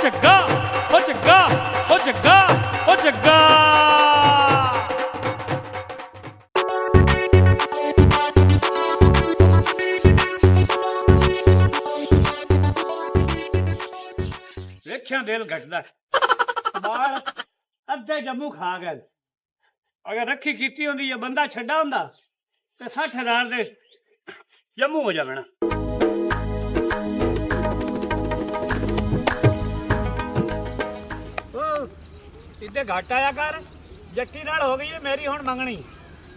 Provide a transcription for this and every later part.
ਜੱਗਾ ਓ ਜੱਗਾ ਓ ਜੱਗਾ ਓ ਜੱਗਾ ਵੇਖਿਆ ਦਿਲ ਘਟਦਾ ਬਾਹਰ ਅੱਧੇ ਜੰਮੂ ਖਾ ਗਏ। ਅਗਰ ਰੱਖੀ ਕੀਤੀ ਹੁੰਦੀ ਜਾਂ ਬੰਦਾ ਛੱਡਾ ਹੁੰਦਾ ਤੇ 60,000 ਦੇ ਜੰਮੂ ਹੋ ਜਾਣਾ। ਇੱਡੇ ਘੱਟ ਆਇਆ ਕਰ, ਜੱਟੀ ਨਾਲ ਹੋ ਗਈ ਹੈ ਮੇਰੀ ਹੁਣ ਮੰਗਣੀ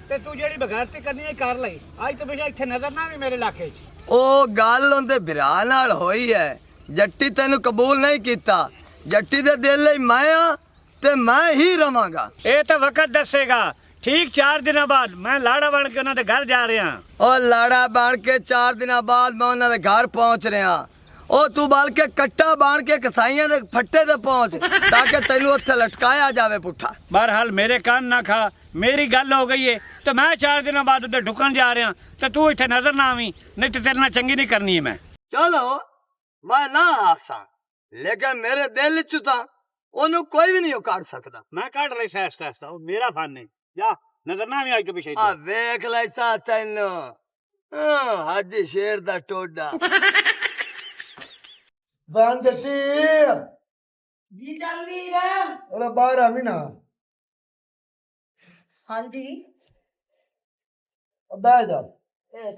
ਤੇ ਤੂੰ ਜਿਹੜੀ ਬਗੈਰਤੀ ਕਰਨੀ ਹੈ ਕਰ ਲਈ। ਅੱਜ ਤੋਂ ਪਿਛਾ ਇੱਥੇ ਨਜ਼ਰ ਨਾ ਵੀ ਮੇਰੇ ਇਲਾਕੇ 'ਚ। ਉਹ ਗੱਲ ਉਹਦੇ ਭਰਾ ਨਾਲ ਹੋਈ ਹੈ। ਜੱਟੀ ਤੈਨੂੰ ਕਬੂਲ ਨਹੀਂ ਕੀਤਾ। ਜੱਟੀ ਦੇ ਦਿਲ ਲਈ ਮੈਂ ਆ ਤੇ ਮੈਂ ਹੀ ਰਵਾਂਗਾ। ਇਹ ਤਾਂ ਵਕਤ ਦੱਸੇਗਾ। ਠੀਕ 4 ਦਿਨਾਂ ਬਾਅਦ ਮੈਂ ਲਾੜਾ ਬਣ ਕੇ ਉਹਨਾਂ ਦੇ ਘਰ ਜਾ ਰਿਹਾ। ਉਹ ਲਾੜਾ ਬਣ ਕੇ 4 ਦਿਨਾਂ ਬਾਅਦ ਮੈਂ ਉਹਨਾਂ ਦੇ ਘਰ ਪਹੁੰਚ ਰਿਹਾ। ਉਹ ਤੂੰ ਬਲਕਿ ਕੱਟਾ ਬਣ ਕੇ ਕਸਾਈਆਂ ਦੇ ਫੱਟੇ ਤੇ ਪਹੁੰਚ ਤਾਂ ਕਿ ਤੈਨੂੰ ਉੱਥੇ ਲਟਕਾਇਆ ਜਾਵੇ ਪੁੱਠਾ। ਬਹਰਹਾਲ ਮੇਰੇ ਕੰਨ ਨਾ ਖਾ, ਮੇਰੀ ਗੱਲ ਹੋ ਗਈ ਏ ਤੇ ਮੈਂ 4 ਦਿਨਾਂ ਬਾਅਦ ਉੱਤੇ ਢੁਕਣ ਜਾ ਰਿਹਾ ਤੇ ਤੂੰ ਇੱਥੇ ਨਜ਼ਰ ਨਾ ਆਵੀਂ, ਨਹੀਂ ਤੇ ਤੇਰੇ ਨਾਲ ਚੰਗੀ ਨਹੀਂ ਕਰਨੀ ਹੈ ਮੈਂ। ਚਲੋ ਮੈਂ ਨਾ ਆਸਾਂ ਲੇਕਿਨ ਮੇਰੇ ਦਿਲ ਚ ਤਾਂ ਉਹਨੂੰ ਕੋਈ ਵੀ ਨਹੀਂ ਕੱਢ ਸਕਦਾ। ਮੈਂ ਕੱਢ ਲਈ ਸੈਸ ਟੈਸਟ, ਉਹ ਮੇਰਾ ਫਨ ਹੈ। ਜਾ ਨਜ਼ਰ ਨਾ ਆਵੀਂ ਅੱਜ ਤੋਂ ਪਿਛੇ। ਆ ਵੇਖ ਲੈ ਸਾ ਤੈਨੂੰ ਹਾਜੀ ਸ਼ੇਰ ਦਾ ਟੋਡਾ। ਬਣ ਜੱਟੀ ਜੀ ਚੱਲ ਵੀਰ। ਉਹਦਾ ਬਾਹਰ ਆਵੀਂ ਨਾ। ਹਾਂਜੀ ਬਹਿ ਜਾ।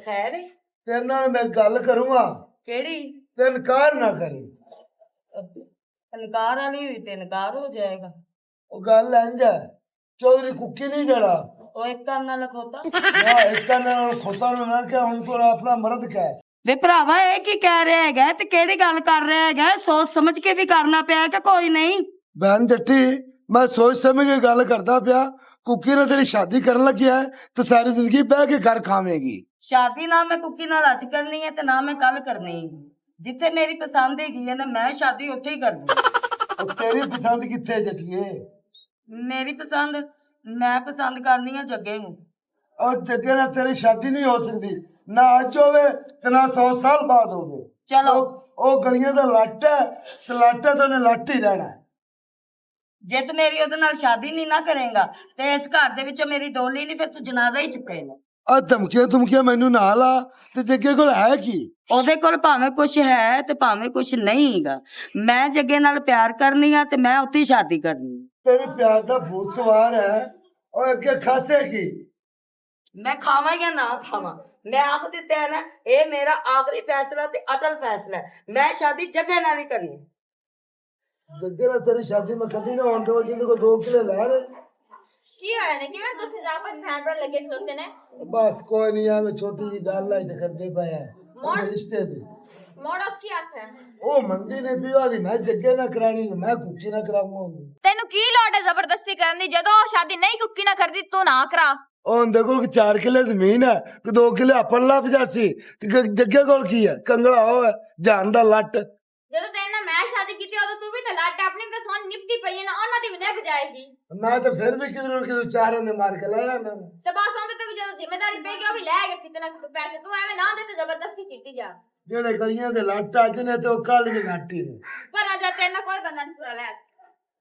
ਖੈਰ ਤੇਰੇ ਨਾਲ ਮੈਂ ਗੱਲ ਕਰੂੰਗਾ। ਕਿਹੜੀ? ਤੇ ਇਨਕਾਰ ਨਾ ਕਰੀ। ਇਨਕਾਰ ਵਾਲੀ ਹੋਈ ਤੇ ਇਨਕਾਰ ਹੋ ਜਾਏਗਾ। ਉਹ ਗੱਲ ਇੰਝ ਹੈ, ਚੌਧਰੀ ਕੁੱਕੀ ਨਹੀਂ ਜੜਾ ਉਹ ਇੱਕ ਕੰਨ ਨਾਲ ਖੋਤਾ ਨਾ ਇੱਕ ਨਾਲ ਖੋਤਾ ਨੂੰ ਨਾ ਕਿ ਹੁਣ ਤੂੰ ਆਪਣਾ ਮਰਦ ਕਹਿ। ਵੇ ਭਰਾਵਾ ਇਹ ਕੀ ਕਹਿ ਰਿਹਾ ਹੈਗਾ ਤੇ ਕਿਹੜੀ ਗੱਲ ਕਰ ਰਿਹਾ ਹੈਗਾ? ਸੋਚ ਸਮਝ ਕੇ ਵੀ ਕਰਨਾ ਪਿਆ ਕਿ ਕੋਈ ਨਹੀਂ? ਬਹਿਨ ਜੱਟੀ ਮੈਂ ਸੋਚ ਸਮਝ ਕੇ ਗੱਲ ਕਰਦਾ ਪਿਆ। ਕੁੱਕੀ ਨਾਲ ਤੇਰੀ ਸ਼ਾਦੀ ਕਰਨ ਲੱਗਿਆ ਹੈ ਤੇ ਸਾਰੀ ਜ਼ਿੰਦਗੀ ਬਹਿ ਕੇ ਘਰ ਖਾਵੇਂਗੀ। ਸ਼ਾਦੀ ਨਾ ਮੈਂ ਕੁੱਕੀ ਨਾਲ ਅੱਜ ਕਰਨੀ ਹੈ ਤੇ ਨਾ ਮੈਂ ਕੱਲ ਕਰਨੀ ਹੈ। ਜਿੱਥੇ ਮੇਰੀ ਪਸੰਦ ਹੈਗੀ ਹੈ ਨਾ ਮੈਂ ਸ਼ਾਦੀ ਉੱਥੇ ਹੀ ਕਰਦੀ। ਉਹ ਤੇਰੀ ਪਸੰਦ ਕਿੱਥੇ ਜੱਟੀਏ? ਮੇਰੀ ਪਸੰਦ ਮੈਂ ਪਸੰਦ ਕਰਨੀ ਆ ਜੱਗੇ ਨੂੰ। ਉਹ ਜੱਗੇ ਨਾਲ ਤੇਰੀ ਸ਼ਾਦੀ ਨਹੀਂ ਹੋ ਸਕਦੀ, ਨਾ ਅੱਜ ਹੋਵੇ ਤੇ ਨਾ 100 ਸਾਲ ਬਾਅਦ ਹੋਵੇ। ਚਲੋ ਉਹ ਗਲੀਆਂ ਦਾ ਲੱਟ ਹੈ ਤੇ ਲੱਟਾ ਤਾਂ ਉਹਨੇ ਲੱਟ ਹੀ ਰਹਿਣਾ। ਜੇ ਤੂੰ ਮੇਰੀ ਉਹਦੇ ਨਾਲ ਸ਼ਾਦੀ ਨਹੀਂ ਨਾ ਕਰੇਗਾ ਤੇ ਇਸ ਘਰ ਦੇ ਵਿੱਚੋਂ ਮੇਰੀ ਡੋਲੀ ਨਹੀਂ, ਫਿਰ ਤੂੰ ਜਨਾਜ਼ਾ ਹੀ ਚੁੱਕੇਗਾ। ਆ ਧਮਕੀਆਂ ਮੈਨੂੰ ਨਾ ਲਾ। ਤੇ ਜੱਗੇ ਕੋਲ ਹੈ ਕੀ? ਉਹਦੇ ਕੋਲ ਭਾਵੇਂ ਕੁਛ ਹੈ ਤੇ ਭਾਵੇਂ ਕੁਛ ਨਹੀਂ ਹੈਗਾ। ਮੈਂ ਜੱਗੇ ਨਾਲ ਪਿਆਰ ਕਰਨੀ ਆ ਤੇ ਮੈਂ ਉੱਥੇ ਹੀ ਸ਼ਾਦੀ ਕਰਨੀ। ਤੇਰੇ ਪਿਆਰ ਦਾ ਭੂਤ ਸਵਾਰ ਹੈ। ਉਹ ਅੱਗੇ ਖਾਸੇ ਕੀ? ਮੈਂ ਖਾਵਾਂ ਜਾਂ ਨਾ ਖਾਵਾਂ, ਮੈਂ ਆਖ ਦਿੱਤਾ ਹੈ ਨਾ, ਇਹ ਮੇਰਾ ਆਖਰੀ ਫੈਸਲਾ ਤੇ ਅਟਲ ਫੈਸਲਾ ਹੈ। ਮੈਂ ਸ਼ਾਦੀ ਜੱਗੇ ਨਾਲ ਹੀ ਕਰਨੀ। ਜੱਗੇ ਨਾਲ ਤੇਰੀ ਸ਼ਾਦੀ ਮੈਂ ਕਦੀ ਨਾ ਹੋਣ ਦੋ। ਜਿਹਦੇ ਕੋ 2 ਕਿਲੇ ਲੈ ਲੈ। ਕੀ ਹੋਇਆ ਨੇ? ਕਿਵੇਂ ਤੁਸੀਂ ਆਪਸ ਵਿੱਚ ਹੈਂਡ ਲੱਗੇ ਖਲੋਤੇ ਨੇ? ਬਸ ਕੋਈ ਨਹੀਂ, ਆਵੇਂ ਛੋਟੀ ਜੀ ਗੱਲ ਲਾਈ ਤੇ ਕਰਦੇ ਪਏ ਆ ਰਿਸ਼ਤੇ ਦੀ। ਮੋੜਸ ਕੀ ਹੱਥ ਹੈ? ਉਹ ਮੰਦੀ ਨੇ ਵਿਆਹ ਦੀ ਮੈਂ ਜੱਗੇ ਨਾਲ ਕਰਾਣੀ, ਮੈਂ ਕੁੱਕੀ ਨਾਲ ਕਰਾਵਾਂਗਾ। ਤੈਨੂੰ ਕੀ ਲੋੜ ਹੈ ਜ਼ਬਰਦਸਤੀ ਕਰਨ ਦੀ? ਜਦੋਂ ਉਹ ਸ਼ਾਦੀ ਨਹੀਂ ਕੁੱਕੀ ਨਾ ਕਰਦੀ ਤੂੰ ਨਾ ਕਰਾ। ਉਹ ਦੇਖੋ 4 ਕਿਲੇ ਜ਼ਮੀਨ ਹੈ ਕਿ 2 ਕਿਲੇ ਆਪਣ ਲੱਭ ਜਾਸੀ ਤੇ ਜੱਗੇ ਕੋਲ ਕੀ ਹੈ? ਕੰਗਲਾ ਉਹ ਹੈ ਜਾਨ ਦਾ ਲੱਟ। ਜਦੋਂ ਤੇਰੇ ਨਾਲ ਮੈਂ ਸ਼ਾਦੀ ਕੀਤੀ ਉਦੋਂ ਤੂੰ ਵੀ ਤਾਂ ਲੱਟ ਆਪਣੀ ਤੇ ਸੋਨ ਨਿਪਟੀ ਪਈ ਹੈ ਨਾ, ਉਹਨਾਂ ਦੀ ਵੀ ਨਿਭ ਜਾਏਗੀ। ਮੈਂ ਤਾਂ ਫਿਰ ਵੀ ਕਿਧਰੋਂ ਚਾਰਾਂ ਨੇ ਮਾਰ ਕੇ ਲਾਇਆ ਨਾ। ਤੇ ਬਸ ਉਹਦੇ ਤੇ ਵੀ ਜਦੋਂ ਜ਼ਿੰਮੇਵਾਰੀ ਪੈ ਗਈ ਉਹ ਵੀ ਲੈ ਗਿਆ ਕਿਤੇ ਨਾ ਕਿਤੇ ਪੈਸੇ। ਤੂੰ ਐਵੇਂ ਨਾ ਦੇ ਤੇ ਜ਼ਬਰਦਸਤੀ ਕੀਤੀ ਜਾ। ਜਿਹੜੇ ਗਲੀਆਂ ਦੇ ਲੱਟ ਅੱਜ ਨੇ ਤੇ ਉਹ ਕੱਲ ਵੀ ਲੱਟੀ ਨੇ। ਪਰ ਅਜਾ ਤੇਰੇ ਨਾਲ ਕੋਈ ਬੰਦਾ ਨਹੀਂ ਪੂਰਾ ਲੈ।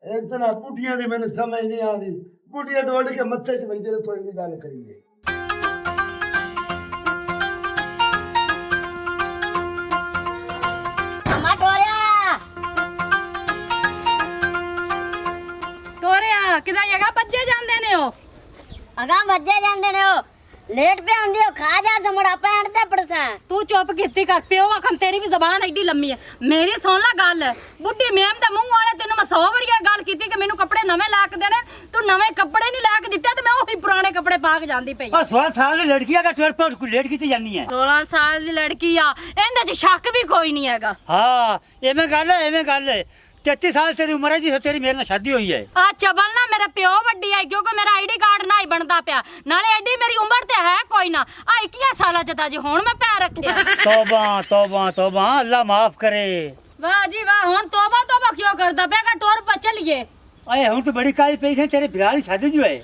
ਇੱਕ ਤਾਂ ਨਾ ਪੁੱਠੀਆਂ ਦੀ ਮੈਨੂੰ ਸਮਝ ਨਹੀਂ ਆਉਂਦੀ। ਪੁੱਠੀਆਂ ਤੋਂ ਵੜ ਕੇ ਮੱਥੇ 'ਚ ਵਜਦੇ ਨੇ, ਕੋਈ ਵੀ ਗੱਲ ਕਰੀਏ। ਟੋਰਿਆ ਕਿਦਾਂ ਜਗਾ ਭੱਜੇ ਜਾਂਦੇ ਨੇ? ਉਹ ਅਗਾਂ ਵੱਜੇ ਜਾਂਦੇ ਨੇ। ਉਹ ਲੇਟ ਪੇ ਹੁੰਦੀ ਉਹ ਖਾ ਜਾ ਸਮੜਾ ਪੈਣ ਤੇ ਪੜਸਾ। ਤੂੰ ਚੁੱਪ ਕੀਤੀ ਕਰ। ਪਿਓ ਆਖਣ ਤੇਰੀ ਵੀ ਜ਼ਬਾਨ ਐਡੀ ਲੰਮੀ ਹੈ। ਮੇਰੀ ਸੁਣ ਲੈ ਗੱਲ। ਬੁੱਢੀ ਮੇਮ ਦੇ ਮੂੰਹ ਵਾਲੇ ਤੈਨੂੰ ਮੈਂ 100 ਵਾਰੀ ਇਹ ਗੱਲ ਕੀਤੀ ਕਿ ਮੈਨੂੰ ਕੱਪੜੇ ਨਵੇਂ ਲਾ ਕੇ ਦੇਣੇ। ਤੂੰ ਨਵੇਂ ਕੱਪੜੇ ਨਹੀਂ ਲੈ ਕੇ ਦਿੱਤੇ ਤੇ ਮੈਂ ਉਹੀ ਪੁਰਾਣੇ ਕੱਪੜੇ ਪਾ ਕੇ ਜਾਂਦੀ ਪਈ। 16 ਸਾਲ ਦੀ ਲੜਕੀ ਆ ਕਿ ਤੂੰ ਲੇਟ ਕੀਤੀ ਜਾਂਦੀ ਹੈ? 16 ਸਾਲ ਦੀ ਲੜਕੀ ਆ, ਇਹਦੇ 'ਚ ਸ਼ੱਕ ਵੀ ਕੋਈ ਨਹੀਂ ਹੈਗਾ। ਹਾਂ ਐਵੇਂ ਗੱਲ ਹੈ। 33 ਸਾਲ ਤੇਰੀ ਉਮਰ ਹੈ ਜੀ, ਤੇਰੀ ਮੇਰੇ ਨਾਲ ਸ਼ਾਦੀ ਹੋਈ ਹੈ। ਆ ਚਬਲ ਨਾ ਮੇਰਾ ਪਿਓ ਵੱਡੀ ਹੈ ਕਿਉਂਕਿ ਮੇਰਾ ਆਈਡੀ ਕਾਰਡ ਨਾ ਹੀ ਬਣਦਾ ਪਿਆ। ਨਾਲੇ ਐਡੀ ਮੇਰੀ ਉਮਰ ਤੇ ਹੈ ਕੋਈ ਨਾ। ਆ 21 ਸਾਲਾਂ ਚ ਤਾਂ ਜੇ ਹੁਣ ਮੈਂ ਪੈਰ ਰੱਖਿਆ। ਤੋਬਾ ਅੱਲਾ ਮਾਫ ਕਰੇ। ਵਾਹ ਜੀ ਵਾਹ। ਹੁਣ ਤੋਬਾ ਕਿਉਂ ਕਰਦਾ ਪਿਆ? ਟੋਰ ਪਾ ਚਲੀਏ। ਆਏ ਹੁਣ ਤੂੰ ਬੜੀ ਕਾਲੀ ਪਈ ਹੈ, ਤੇਰੇ ਵਿਆਹ ਦੀ ਸ਼ਾਦੀ ਜੋ ਹੈ।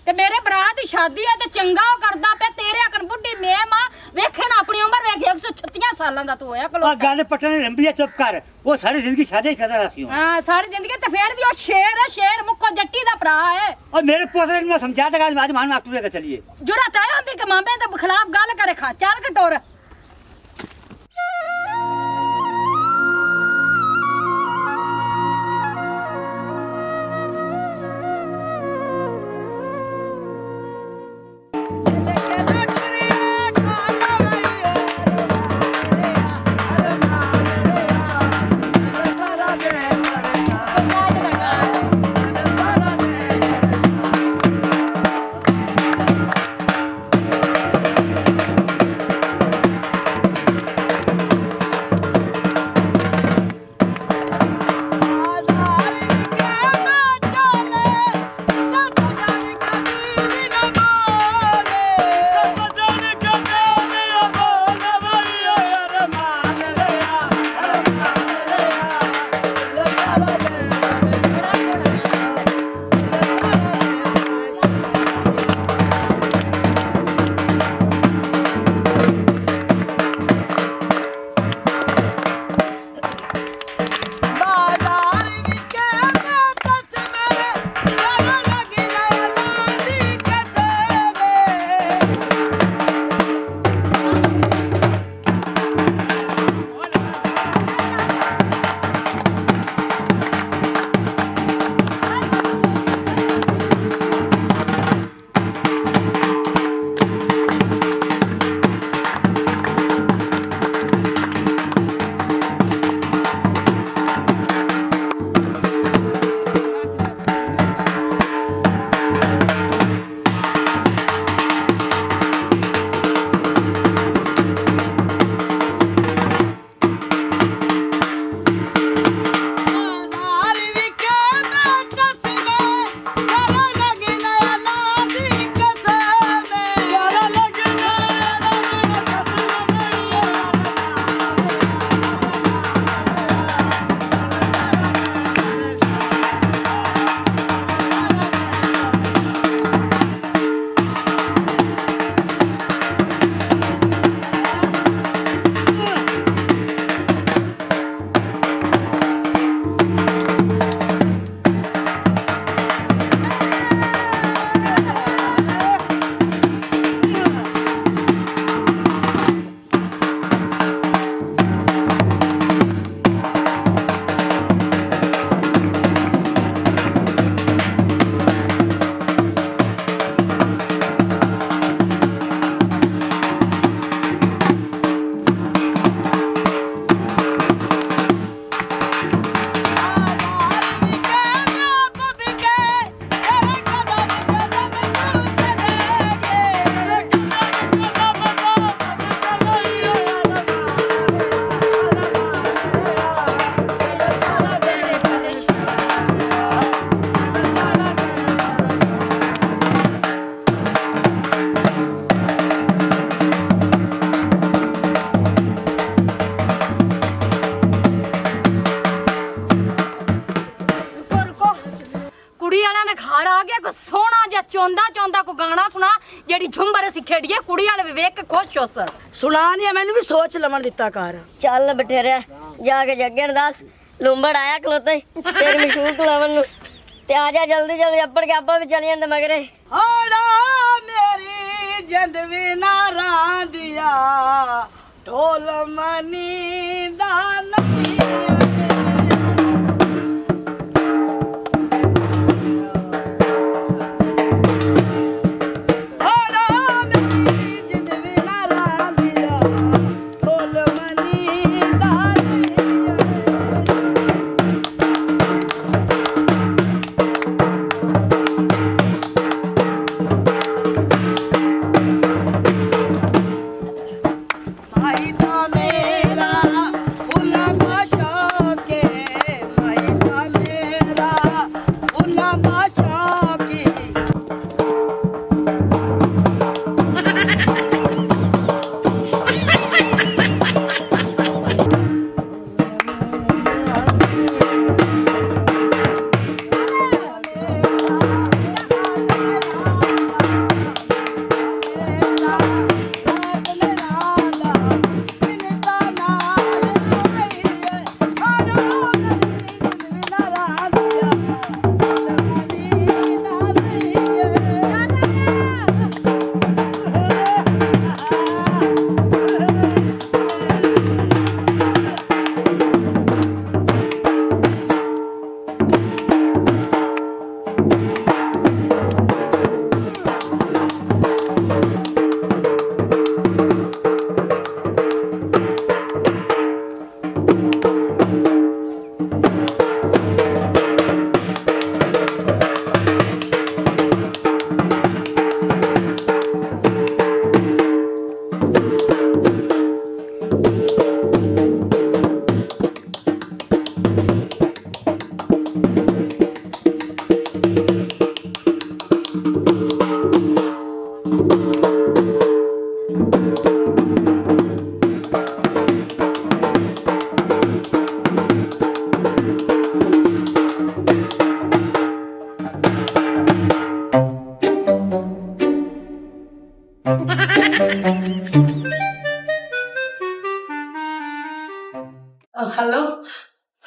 ਤੇ ਮੇਰੇ ਭਰਾ ਦੀ ਸ਼ਾਦੀ ਹੈ ਤੇ ਚੰਗਾ ਉਹ ਕਰਦਾ ਪਿਆ ਤੇਰੇ ਅਕਨ ਬੁੱਢੀ ਮੇਮ ਆ ਵੇਖੇ ਨਾ ਆਪਣੀ ਉਮਰ ਵੇਖ 136 ਸਾਲਾਂ ਦਾ ਤੂੰ ਹੋਇਆ ਆ ਗੱਲ ਪਟਣ ਲੰਬੀ ਆ ਚੁੱਪ ਕਰ ਉਹ ਸਾਰੀ ਜ਼ਿੰਦਗੀ ਸ਼ਾਦੀ ਕਰਦਾ ਰਹੀ ਹਾਂ ਹਾਂ ਸਾਰੀ ਜ਼ਿੰਦਗੀ ਤੇ ਫੇਰ ਵੀ ਉਹ ਸ਼ੇਰ ਹੈ ਸ਼ੇਰ ਮੁੱਕੋ ਜੱਟੀ ਦਾ ਭਰਾ ਹੈ और मेरे पोते ने समझा था आज मान में टूरे का चलिए ਜੁਰਤ ਆਇਆ ਹੁੰਦੀ ਕਿ ਮਾਮੇ ਦੇ ਖਿਲਾਫ ਗੱਲ ਕਰੇ ਖਾ ਚੱਲ ਕਟੋਰ ਚੌਂਦਾ ਕੋ ਗਾਣਾ ਸੁਣਾ ਜਿਹੜੀ ਝੁੰਮਰ ਅਸੀਂ ਖੇਡੀਏ ਕੁੜੀ ਵਾਲੇ ਵੀ ਵੇਖ ਕੇ ਖੁਸ਼ ਹੋ ਸਰ ਸੁਣਾ ਨਹੀਂ ਮੈਨੂੰ ਵੀ ਸੋਚ ਲਵਣ ਦਿੱਤਾ ਕਰ ਚੱਲ ਬਟੇਰਿਆ ਜਾ ਕੇ ਜੱਗੇ ਨੂੰ ਦੱਸ ਲੂੰਬੜ ਆਇਆ ਖਲੋਤੇ ਤੇਰੀ ਮਸ਼ਹੂਰ ਕਲਾਵਨ ਨੂੰ ਤੇ ਆ ਜਾ ਜਲਦੀ ਜਲਦੀ ਅੱਪੜ ਕੇ ਆਪਾਂ ਵੀ ਚਲੀ ਜਾਂਦੇ ਮਗਰੇ ਹਾੜਾ ਮੇਰੀ ਜਿੰਦ ਵੀ ਨਾ ਰਾਂਦੀਆਂ ਢੋਲ ਮਨੀ ਦਾ ਨਹੀਂ भाई था मेरा फूला का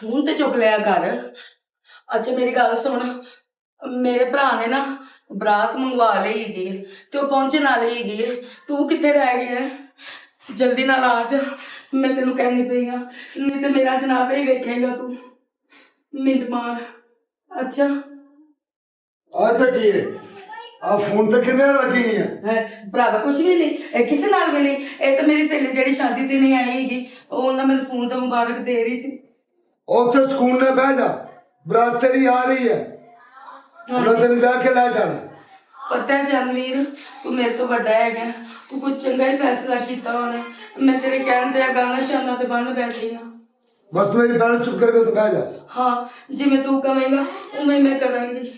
ਫੋਨ ਤੇ ਚੁੱਕ ਲਿਆ ਕਰ। ਅੱਛਾ ਮੇਰੀ ਗੱਲ ਸੁਣ, ਮੇਰੇ ਭਰਾ ਨੇ ਨਾ ਬਰਾਤ ਮੰਗਵਾ ਲਈ ਹੈਗੀ ਹੈ ਤੇ ਉਹ ਪਹੁੰਚਣ ਵਾਲੀ ਹੈਗੀ ਹੈ। ਤੂੰ ਕਿੱਥੇ ਰਹਿ ਗਿਆ ਹੈ? ਜਲਦੀ ਨਾਲ ਆ ਜਾ, ਮੈਂ ਤੈਨੂੰ ਕਹਿੰਦੀ ਪਈ ਆ, ਨਹੀਂ ਤੇ ਮੇਰਾ ਜਨਾਬ ਹੀ ਵੇਖੇਗਾ ਤੂੰ। ਮਿੰਟ ਮਾਰ। ਅੱਛਾ अच्छा ठीक है आप फोन तक कितने लगी है ਭਰਾਵਾ ਕੁਛ ਵੀ ਨਹੀਂ, ਇਹ ਕਿਸੇ ਨਾਲ ਵੀ ਨਹੀਂ। ਇਹ ਤਾਂ ਮੇਰੀ ਸਹੇਲੀ ਜਿਹੜੀ ਸ਼ਾਦੀ ਤੇ ਨਹੀਂ ਆਈ ਹੈਗੀ, ਉਹ ਉਹਨਾਂ ਮੈਨੂੰ ਫੋਨ ਤੇ ਮੁਬਾਰਕ ਦੇ ਰਹੀ ਸੀ। ਉੱਥੇ ਸਕੂਲ ਨੇ ਬਹਿ ਜਾ ਬਰਾਤ ਤੇਰੀ ਆ ਰਹੀ ਹੈ ਉਹਨਾਂ ਤੈਨੂੰ ਵਿਆਹ ਕੇ ਲੈ ਜਾਣਾ ਪਤਾ ਹੈ ਜਨਵੀਰ, ਤੂੰ ਮੇਰੇ ਤੋਂ ਵੱਡਾ ਹੈਗਾ, ਤੂੰ ਕੁਝ ਚੰਗਾ ਹੀ ਫੈਸਲਾ ਕੀਤਾ ਹੋਣਾ। ਮੈਂ ਤੇਰੇ ਕਹਿਣ ਤੇ ਆ ਗਾਣਾ ਸ਼ਾਨਾ ਤੇ ਬੰਨ ਬੈਠੀ ਹਾਂ। ਬਸ ਮੇਰੀ ਬੈਠ ਚੁੱਪ ਕਰਕੇ तो ਬਹਿ ਜਾ ਹਾਂ ਜਿਵੇਂ ਤੂੰ ਕਹੇਂਗਾ ਉਵੇਂ ਮੈਂ ਕਰਾਂਗੀ।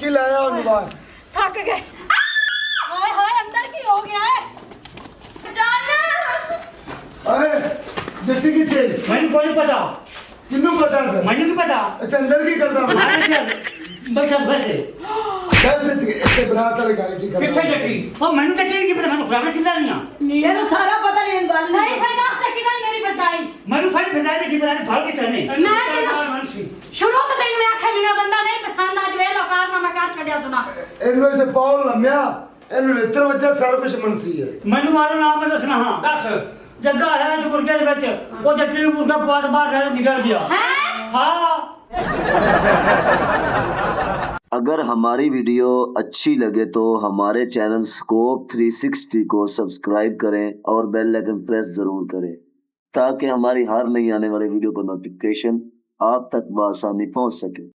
ਕੁੱਕੀ ਲਾਇਆ ਉਹਨੂੰ ਬਾਹਰ ਥੱਕ ਗਏ ਹਾਏ ਹਾਏ ਅੰਦਰ ਕੀ ਹੋ ਗਿਆ ਹੈ ਓਏ ਜੱਟੀ ਕਿੱਥੇ ਮੈਨੂੰ ਕੋਈ ਨਹੀਂ ਪਤਾ ਕਿੰਨੂੰ ਪਤਾ ਫਿਰ ਮੈਨੂੰ ਕੀ ਪਤਾ ਇੱਥੇ ਅੰਦਰ ਕੀ ਕਰਦਾ ਮੈਂ ਆਏ ਚੱਲ ਬੈਠਾ ਬੈਠੇ कैसे ਇੱਥੇ ਬਰਾਤ ਵਾਲੇ ਗੱਲ ਕੀ ਕਰਦਾ ਕਿੱਥੇ ਜੱਟੀ ਉਹ ਮੈਨੂੰ ਤਾਂ ਕੀ ਪਤਾ ਮੈਨੂੰ ਖਰਾਬ ਸਿੱਧਾ ਨਹੀਂ ਆ ਇਹਨੂੰ ਸਾਰਾ ਪਤਾ ਨਹੀਂ ਗੱਲ ਸਹੀ ਸਹੀ ਦੱਸ ਤੇ ਕਿਦਾਂ ਮੇਰੀ ਬਚਾਈ ਮੈਨੂੰ ਫੜ ਭਜਾਏ ਨੇ ਕੀ ਪਤਾ ਨਹੀਂ ਫੜ ਕੇ ਚੜਨੇ ਮੈਂ ਤੈਨੂੰ ਸ਼ੁਰੂ ਤੋਂ ਤੈਨੂੰ ਮੈਂ ਆਖਿਆ ਮੈਨੂੰ ਬੰਦਾ ਨਹੀਂ ਪਸੰਦ ਅੱਜ ਵੇ ਲੋਕਾਰ ਮੈਂ ਕਰ ਛੱਡਿਆ ਸੁਣਾ ਇਹਨੂੰ ਇੱਥੇ ਪਾਉਣ ਲੰਮਿਆ ਇਹਨੂੰ ਨੇਤਰ ਵੱਜਾ ਸਾਰਾ ਕੁਝ ਮਨਸੀ ਹੈ ਮੈਨੂੰ ਮਾਰੋ ਨਾਮ ਮੈਂ ਦੱਸਣਾ ਹਾਂ ਦੱਸ ਜੱਗਾ ਹੈ ਚੁਰਕੇ ਦੇ ਵਿੱਚ ਉਹ ਜੱਟੀ ਨੂੰ ਮੁਰਗਾ ਪਵਾ ਕੇ ਬਾਹਰ ਰਹਿ ਨਿਕਲ ਗਿਆ ਹੈ ਹਾਂ अगर हमारी वीडियो अच्छी लगे तो हमारे चैनल स्कोप 360 को सब्सक्राइब करें और बेल आइकन प्रेस जरूर करें ताकि हमारी हर नई आने वाली वीडियो का नोटिफिकेशन आप तक बआसानी पहुंच सके।